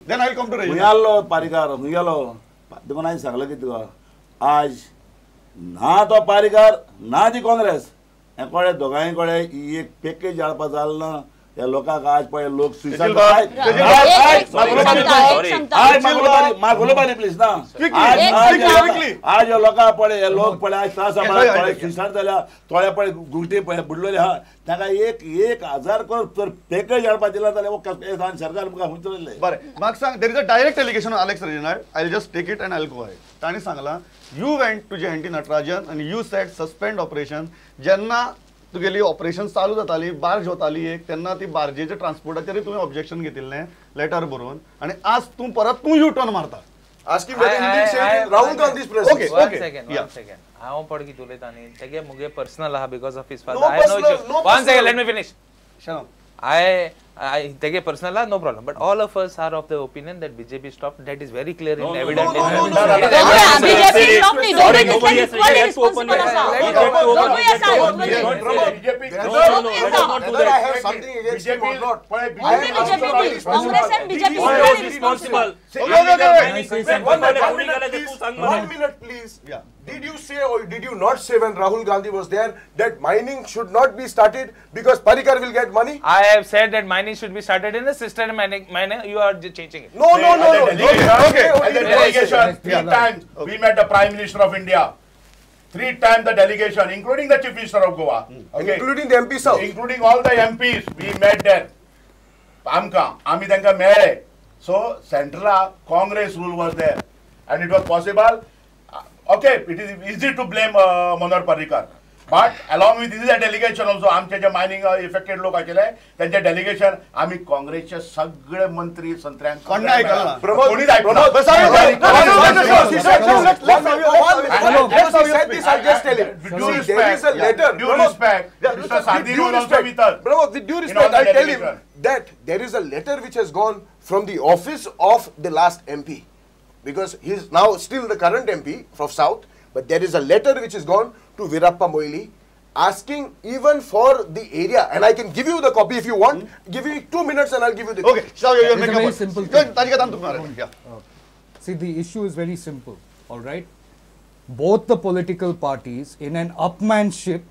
Then I will come to regional. हुयालो पारिकार हुयालो तुम्हाला सांगलं की तुका आज ना तो पारिकार ना ती काँग्रेस हे कोळे दोगांय कोळे एक पॅकेज हाडपा जाल ना या लोकांक आज पळय लोक सुसायड प्लीज ना आज लोकां पळय लोक पळय आज त्रास सुसायड जाल्या थोड्या पळय गुंठे पळय बुडलेले आहा ताका 1,000 करोड जर पॅकेज हाडपा दिला जाल्यार सरकार मुखार हुंचरले बरें म्हाका सांग there is a direct allegation on Alex Reginald I will just take it and I will go ahead ताणी सांगला you went to Jayanthi Natarajan आनी यू सेड सस्पेंड ऑपरेशन जेन्ना तुगेली ऑपरेशन चालू जाताली बार्ज वताली एक तेन्ना ती बार्जेच्या ट्रान्सपोर्टाचेर तुवें ऑब्जेक्शन घेतिल्लें लेटर बरोवन आनी आज तूं यू टर्न मारता asking whether he did say Rahul Gandhi's presence. One second. हांव पडकी उलयता न्ही तेगे मुगे पर्सनल आहा because of his father. I know you. One second, let me finish. Shalom. I take a personal, no problem. But all of us are of the opinion that BJP stopped. That is very clear and evident. BJP stopped. Nobody has to open your I have something against him or not. Congress and BJP responsible. 1 minute, please. Yeah. Did you say or did you not say when Rahul Gandhi was there that mining should not be started because Parrikar will get money? I have said that mining should be started in a systematic manner. You are just changing it. No. Delegation. 3 times we met the Prime Minister of India. 3 times the delegation, including the Chief Minister of Goa. Okay. Including the MP South. Including all the MPs. We met there. Ami tanka mere. So central Congress rule was there, and it was possible. Okay, it is easy to blame Manor Parrikar, but along with this is a delegation also. आमचे जे mining affected लोक आकेले त्यांचे delegation आम्ही काँग्रेसचे सगळे मंत्री संत्र्यांक कोणी ऐकलं कोणीच ऐकलं due respect Mr. Sadhir was also with us. Bravo, with due respect, I tell him that there is a letter which has gone from the office of the last MP. Because he is now still the current MP from South, but there is a letter which has gone to Virappa Moily asking even for the area, and I can give you the copy if you want. Give me 2 minutes and I'll give you the Okay, so you make a very simple thing. Yeah. See, the issue is very simple, all right? Both the political parties in an upmanship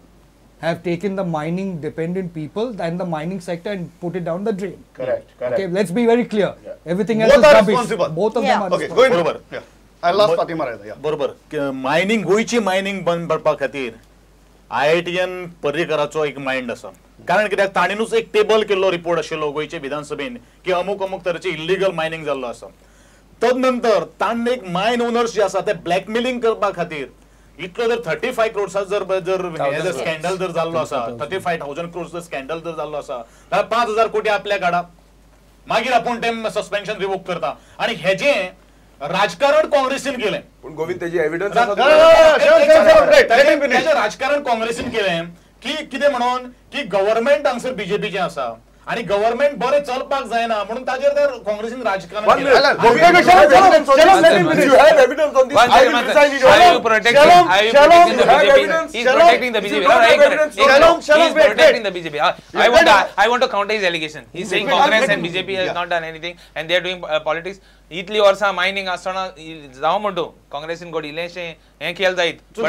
have taken the mining dependent people and the mining sector and put it down the drain. Correct. Okay, let's be very clear. Yeah. Everything Both else is are rubbish. responsible. Both of them are Okay, responsible. go in. बरोबर. Yeah. I lost Fatima Reza. Yeah. बरोबर mining गोयची mining बंद करपा खातीर IITN पर्रीकराचो एक mind आसा कारण कित्याक ताणीनूच एक टेबल केल्लो रिपोर्ट आशिल्लो गोयचे विधानसभेन की अमुक तरेचे इल्लीगल मायनिंग जाल्लो आसा तदनंतर ताणें एक मायन ओनर्स जे आसा ते ब्लॅकमेलिंग करपा खातीर इतलो जर 35 करोड्स जर स्कॅन्डल जर जाल्लो आसा 35,000 करोड्स जर स्कॅन्डल जर जाल्लो आसा जाल्यार 5,000 कोटी आपल्या काडा मागीर आपूण तें सस्पेन्शन रिवोक करता आणि हेजे राजकारण काँग्रेसीन केलें पण गोविंद तेजी एविडन्स राजकारण काँग्रेसीन केलें की कितें म्हणून की गव्हर्नमेंट हांगसर बीजेपीचें आसा आणि गव्हर्नमेंट बरें चलपाक जायना म्हणून ताजेर तर काँग्रेसीन राजकारण I want to counter his allegation. He is saying Congress and BJP has not done anything and they are doing politics. इतली वर्सां मायनिंग आसतना जावं म्हणटू काँग्रेसीन गोड इलेशें हें केलें जायत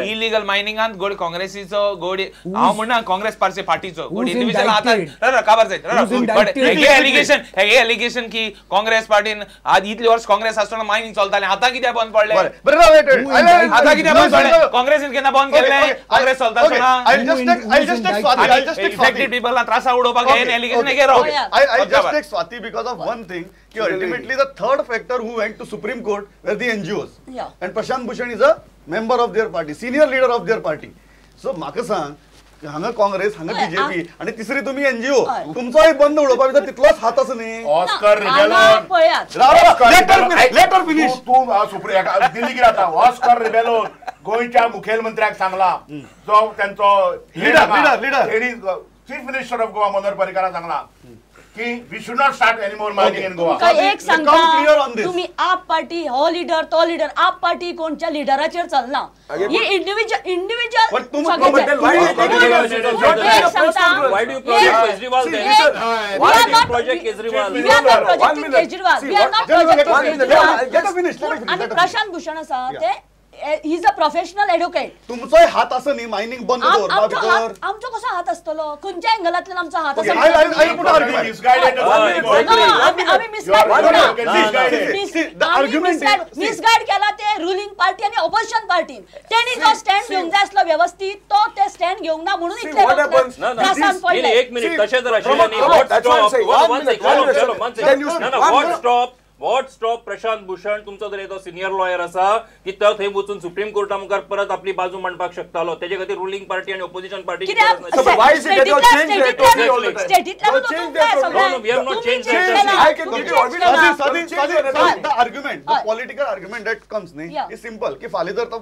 इलिगल मायनिंगांत गोड काँग्रेसीचो गोड हांव म्हणना काँग्रेस पार्टीचो गोड इंडिव्हिज्युअल आतां काबार जायत बट हेगे एलिगेशन की काँग्रेस पार्टीन आज इतली वर्स काँग्रेस आसतना मायनिंग चलतालें आतां कित्याक बंद पडलें आतां कित्याक बंद पडलें काँग्रेसीन केन्ना बंद केल्लें काँग्रेस चलता इफेक्टेड पिपलांक त्रासा उडोवपाक हें एलिगेशन हेगे राव take Swati because of one thing. Ultimately, the third factor who went to Supreme Court were the NGOs. Yeah. And Prashant Bhushan is a member of their party, senior leader of their party. So, म्हाका सांग, हांगा काँग्रेस, हांगा BJP, आणि तिसरी तुम्ही NGO. तुमचोय बंद उडोवपाक जाता तितलोच हात आसा न्ही. ऑस्कर रिबेलोन. Letter finish. तू सुप्रीम दिल्ली गेला आता. ऑस्कर रिबेलोन गोयच्या मुखेलमंत्र्याक सांगला. जो त्यांचो leader. Chief minister of Goa Manohar पर्रीकाराक सांगला. कि we should not start any more mining in Goa. तुमका एक Come clear on सांगता this. तुम्ही आप पार्टी हो लीडर तो लीडर आप पार्टी कोणच्या लिडराचेर चलना हे इंडिव्हिज्युअल But तुम्ही- but then why do you take it as a personal? Why do you project Kejriwal then? Why do you project Kejriwal? We are not projecting 1 minute. Kejriwal. See, We are what- not Just projecting let me finish. Kejriwal. Let me finish. Let me finish. आणि Let me Prashant Bhushan आसा ते he is a professional advocate तुमचोय हात आसा न्ही mining बंद दवरपा भितर आमचो कसो हात आसतलो खंयच्या एंगलांतल्यान आमचो हात Okay, आसतलो I'll put an argument. Misguided. आम्ही misguide The argument is- misguide केला ते रुलिंग पार्टी आणि ऑपोजिशन पार्टी त्यांनी जो स्टँड घेऊंक जाय आसलो व्यवस्थित तो ते स्टँड घेऊंक ना म्हणून See, इतले what happens- No, no. त्रासान पडले एक मिनिट तसे जर असेल Pramod, आणि Pramod, what that's what I'm stop saying. one One minute, second, one chalo, minute. one Then you second. speak. No, no, One what minute. stop what stop Prashant Bhushan तुमचो जर येतो senior lawyer आसा की तो थंय वचून सुप्रीम कोर्टा मुखार परत आपली बाजू मांडपाक शकतालो तेजे खातीर रुलिंग पार्टी आणि ऑपोजिशन पार्टी कित्याक So, but why is it that you change their totally all the time? स्टेटीतल्यान Don't change their totally. No, no, we have not changed that. I can give you evidence. The argument, the Right. political argument that comes Yeah. is simple. की फाल्यां जर तो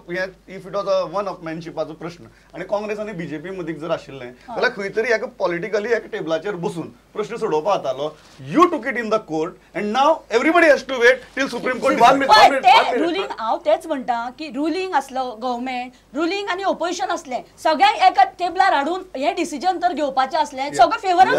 if it was a one upmanshipचो प्रश्न आणि काँग्रेस आणि BJP मदीं जर आशिल्लें जाल्यार खंय तरी एका पॉलिटिकली एका टेबलाचेर बसून प्रश्न सोडोवपा जातालो. You took it in the court and now everybody has to wait till Supreme Court See, one decides. minute. पण ते रुलिंग हांव तेच म्हणटा की रुलिंग असलो गव्हर्नमेंट रुलिंग आणि ऑपोजिशन असले सगळ्यांक एका टेबलार हाडून हे डिसिजन तर घेवपाचे असले सगळं फेवरान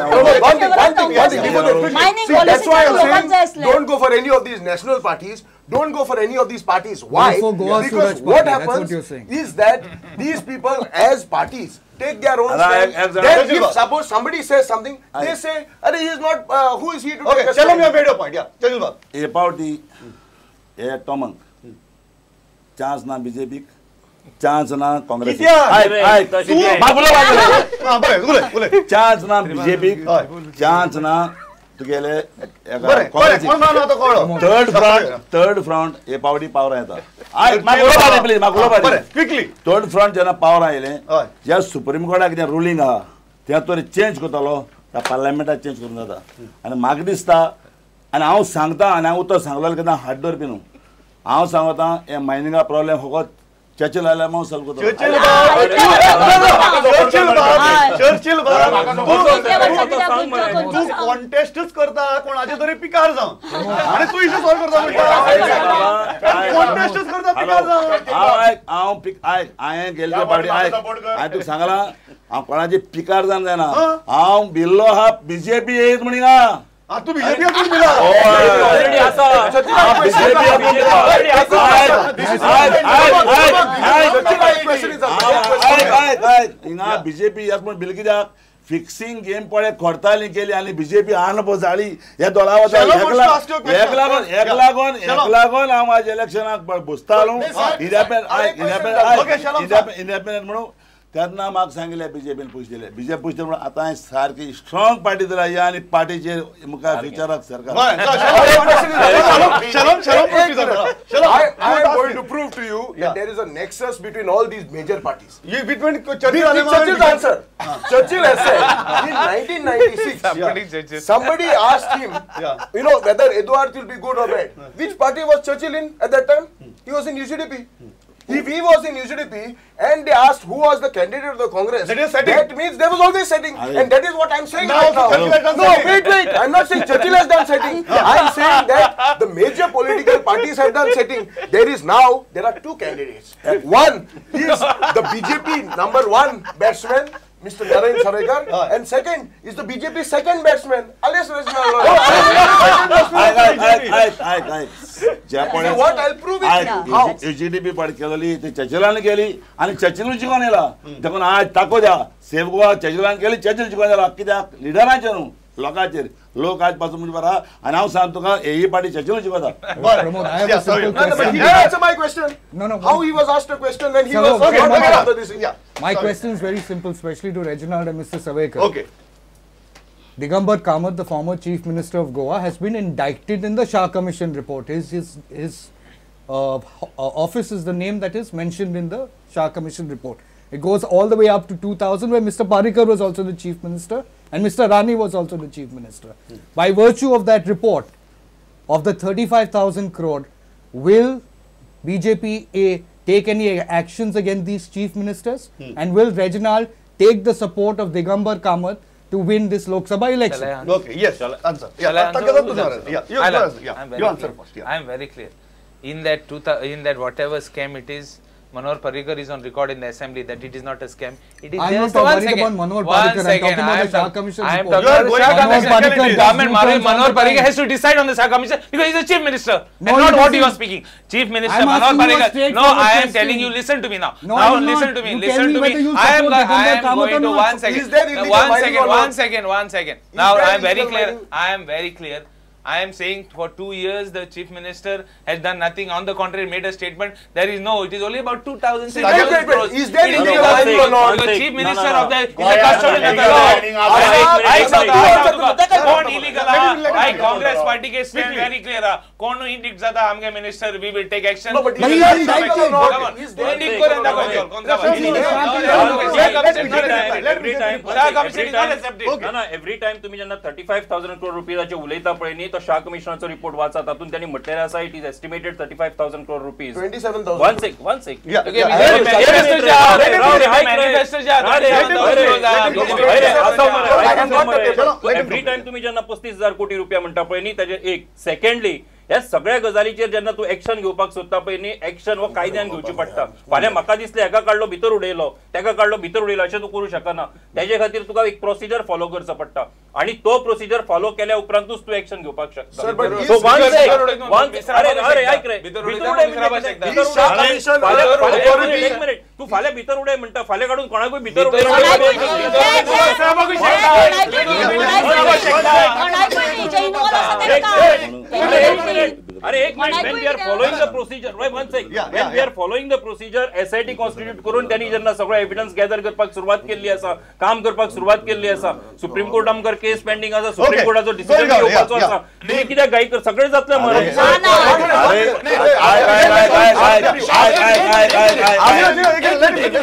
mining See, that's why I'm लोकांक जाय saying असले don't go for any of these national parties. Don't go for any of these parties. Why? for Goa Because Suraj what Party, that's what happens you're saying. is that these people, as parties, take their own stand. Then if suppose somebody says something, they say, "Arey, he is not. Who is he to Okay, take a tell him stand?" your made your point. Yeah, Chajil Bab. about the chance ना बीजेपीक chance ना Congress Ah, बरें, उलय. Chance ना बीजेपीक हय. Chance ना तुगेले बरें, कोण ना तो कळ्ळो. थर्ड फ्रंट हे पावटी पावर येता म्हाका बरें, quickly. थर्ड फ्रंट जेन्ना पावर आयले हय. ज्या सुप्रीम कोर्टाक कितें रुलींग आहा त्या तरी चेंज करतलो त्या पार्लमेंटाक चेंज करूंक जाता आनी म्हाका दिसता आनी हांव सांगता आनी हांव उतर सांगलो केन्ना हात धरपी न्हू हांव सांगता हे मायनिंगा प्रॉब्लेम फकत चर्चिल आयल्यार हांव सॉल्व करतलो चर्चिल तू कॉन्टेस्टच करता कोणाचे तरी पिकार जावन आणि तू इशू सॉल्व करता कॉन्टेस्टच करता पिकार जावन हांवें गेल्ले पार्टी हांवें तुका सांगला हांव कोणाची पिकार जावन जायना हांव भिल्लो आहा बीजेपी येत म्हणिंग हा तू बीजेपी हातून दिला ऑलरेडी आसा हिंगा बीजेपी याक म्हण बिल कित्याक फिक्सिंग गेम पळय खोडताली केली आनी बीजेपी हाण जाळी हे दोळा वता एक लागून हांव म्हाज्या इलेक्शनाक बसतालो इंडिपेंडंट म्हणून तेन्ना म्हाका सांगिल्लें बीजेपीन पयशे दिले बीजेपी पयशे म्हणून आतां हांवें सारकी स्ट्रॉंग पार्टी जाल्या आनी पार्टीचे मुखार विचारक सरकार I am going to prove to you that there is a nexus between all these major parties. Churchill's answer. Churchill has said in 1996, somebody asked him, whether Edward will be good or bad. Which party was Churchill in at that time? He was in UCDP. If he was in UCDP and they asked who was the candidate of the Congress, that means there was always setting. And that is what I'm saying right now. No, wait. I'm not saying Churchill has done setting. I'm saying that the major political parties have done setting. There are two candidates. One is the BJP number one batsman, Mr. Narayan Sarekar, and second is the BJP second batsman, Alias Rajmal. What? I'll prove it. How? UGDP party केलेली ती चर्चिलान केली आणि Churchill जिखून येला देखून आज ताको द्या सेफ गोवा चर्चिलान केली चर्चिल जिखून येला कित्याक लिडरांचे न्हू लोकांचेर लोक आज पासून म्हणजे बरा आणि हांव सांगता तुका ही पार्टी चर्चिल जिखता Pramod, I have a simple No, but he question. didn't answer my question. No. How he was asked a question when he Sir, was okay, not okay. after this. My question is very simple, especially to Reginald and Mr. Savarkar. Okay. Digambar Kamath, the former Chief Minister of Goa, has been indicted in the Shah Commission report. His office is the name that is mentioned in the Shah Commission report. It goes all the way up to 2000, where Mr. Parrikar was also the Chief Minister and Mr. Rani was also the Chief Minister. By virtue of that report, of the 35,000 crore, will BJP take any actions against these Chief Ministers? And will Reginald take the support of Digambar Kamath to win this Lok Sabha election. Okay, yes, answer. Yeah, Shall I answer? you answer first. I am very clear. In that whatever scam it is, Manohar Parrikar is on record in the assembly that it is not a scam. It is I'm not just talking about Manohar Parrikar. I'm talking about the Shah Commission I am report. talking about the Shah Commission. Government Manohar Parrikar Parrikar has to decide on the Shah Commission because he is the chief minister No, and not he what he doesn't. was speaking. Chief Minister I'm Manohar asking you a Parrikar. No, straightforward I am question. telling you. Listen to me now. No, Now I'm not. listen to me. You Listen tell me to whether me. you I am support Governor Kamath going or to not. one second. Is there illegal mining or not? One second. Is Now there I am very illegal clear. mining? I am very clear. I am saying for 2 years the chief minister has done nothing. On the contrary, made a statement. There is no. It is only about 2,000 crores. Is there It is illegal not- mining or not? The chief minister of the is Why a are custodian of the illegal law. mining कौन illegal है? Congress party के stand very clear है. कौन indict ज़्यादा हमके minister we will take action. No, but We is will there take illegal or action. not? Come on. Is there Indict करें ना कोई कौन सा बात? एव्हरी टाइम तुम्ही ज्यांना 35,000 crore रुपयाचे उलयता पळय न्ही तो शाह कमिशनाचो रिपोर्ट वाचा तातून त्यांनी म्हटलेले आसा it is estimated 35,000 crore rupees 27,000. One sec every time तुम्ही जेन्ना 35,000 कोटी रुपया म्हणटा पळय न्ही ताजे एक सेकंडली ह्या सगळ्या गजालीचेर जेन्ना तूं एक्शन घेवपाक सोदता पळय न्ही एक्शन हो कायद्यान घेवची पडटा फाल्यां म्हाका दिसलें हेका काडलो भितर उडयलो तेका काडलो भितर उडयलो अशें तूं करूं शकना तेजे खातीर तुका एक प्रोसिजर फॉलो करचो पडटा आणि तो प्रोसिजर फॉलो केल्या उपरांतूच तूं एक्शन घेवपाक शकता Sir, but So one is- sec, अरे ऐक रे भितर उडय एक मिनिट तू फाल्यां भितर उडय म्हणटा फाल्यां काडून कोणाकूय भितर उडय अरे एक minute when we are following the procedure right one sec when we are following the procedure SIT constitute करून त्यांनी जेन्ना सगळो एविडन्स गॅदर करपाक सुरवात केल्ली आसा काम करपाक सुरवात केल्ली आसा सुप्रीम कोर्ट आमकां केस पेंडिंग आसा सुप्रीम कोर्टाचो डिसिजन घेवपाचो आसा तुम्ही कित्याक घाई कर सगळें जातलें मरे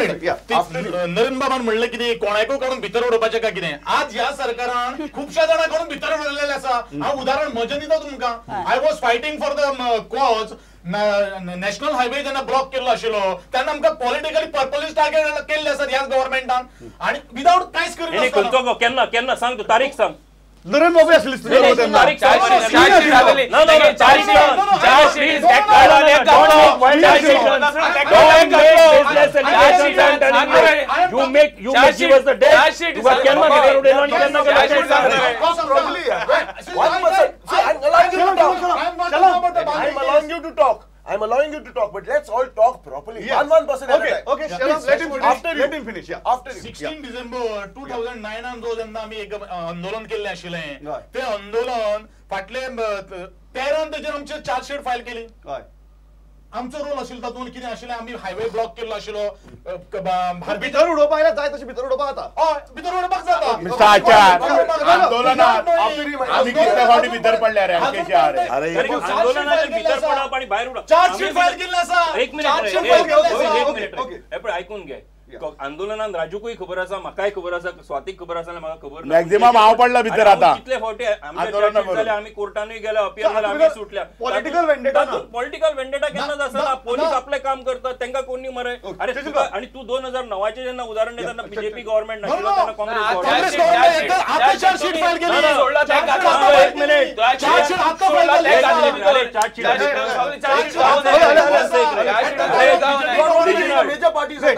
नरेंद्र बाबान म्हणलें कितें कोणाकूय काडून भितर उडोवपाचें काय कितें आज ह्या सरकारान खुबश्या जाणां काडून भितर उडयलेले आसा हांव उदाहरण म्हजें दिता तुमकां I was fighting for the cause national highway जेन्ना ब्लॉक केल्लो आशिल्लो तेन्ना आमकां पॉलिटिकली पर्पलीज टार्गेट केल्ले आसात ह्याच गव्हर्नमेंटान आनी विदाउट कांयच करिनासतना केन्ना केन्ना सांग तू तारीख सांग नरेंद्र बाबू आसली तारीख सांग you make give us the date तुका केन्ना भितर उडयलो आनी केन्ना I'm allowing you to talk, but let's all talk properly. One person at a time. Okay, let him finish. After you. 16 December 2009 जो जेन्ना आमी एक आंदोलन केल्लें आशिल्लें तें आंदोलन फाटले 13 तेजेर आमचेर चार्जशीट फायल केली आमचो रोल आशिल्लो तातूंत कितें आशिल्लें आमी हायवे ब्लॉक केल्लो आशिल्लो भितर उडोवपाक आयला जाय तशें भितर उडोवपाक जाता हय भितर उडोवपाक जाता आंदोलनात आम्ही कितल्या फावटी भितर पडल्या रे आंदोलनाच्या भितर पडप आणि भायर उडप चार्जशीट फायल केल्लें आसा एक मिनिट ऐकून घे आंदोलनात राजूकूय खबर आसा म्हाकाय खबर आसा स्वातीक खबर आसा म्हाका खबर मॅक्झिमम हांव पडला भितर आता कितले फावटी आम्ही कोर्टानूय गेले अपील जाले आम्ही सुटल्या पॉलिटिकल वेंडेटा केन्ना जाता पोलीस आपले काम करतात तांकां कोणी मरे अरे तुका आणि तू 2009 जेन्ना उदाहरण देताना बीजेपी गव्हर्नमेंट नाशिल्लो तेन्ना काँग्रेस चार्जशीट फायल केली एक मिनिट चार्जशीट आता फायल Major parties are